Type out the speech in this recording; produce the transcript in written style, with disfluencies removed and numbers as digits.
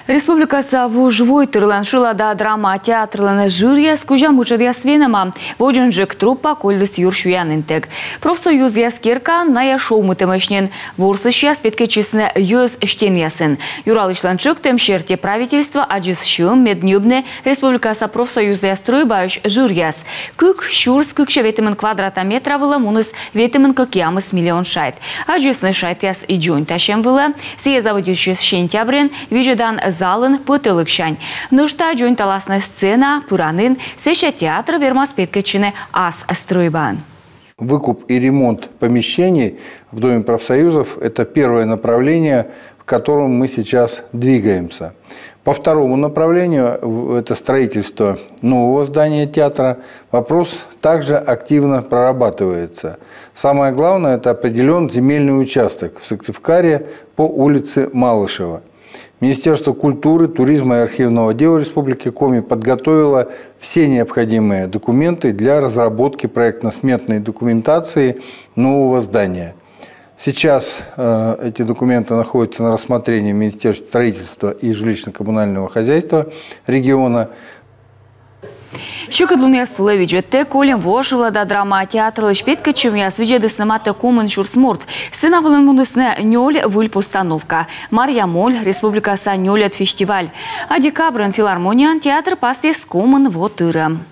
Республика Савужвой тырланшила да драма театрланы жюрия скужа мучадия свенама. Воджинжик труппа кольдыс юршуянынтек. Профсоюз яскерка ная шоу мытымышнен. Ворсы сейчас петкечесны юз штеньясын. Юралышланчык темшерте правительства аджис шым меднюбне Республика Са профсоюз ястройбаюш жюрияс. Кык шурс кык шеветимын квадрата метра вылы муныс ветимын кыкямыс миллион шайт. Аджисны шайт яс и джойн ташем вылы. Сие заводючий сентябрен вижедан залын пытылыкшань. Нышта джойн таласна сцена пуранын сеша театр вермас петкечины ас стройбан. Выкуп и ремонт помещений в Доме профсоюзов – это первое направление, в котором мы сейчас двигаемся. По второму направлению, это строительство нового здания театра, вопрос также активно прорабатывается. Самое главное – это определен земельный участок в Сыктывкаре по улице Малышева. Министерство культуры, туризма и архивного дела Республики Коми подготовило все необходимые документы для разработки проектно-сметной документации нового здания. Сейчас эти документы находятся на рассмотрении Министерства строительства и жилищно-коммунального хозяйства региона. Щукадлуния Сулевиджетте колем вошила да драма театра шпеткачем я свидеды снимата комен шурсмурт. Сцена вылымунысне нёль выль постановка. Марья Моль, Республика Са нёль от фестиваль. А декабрен филармониан театр пасес комен вотырам.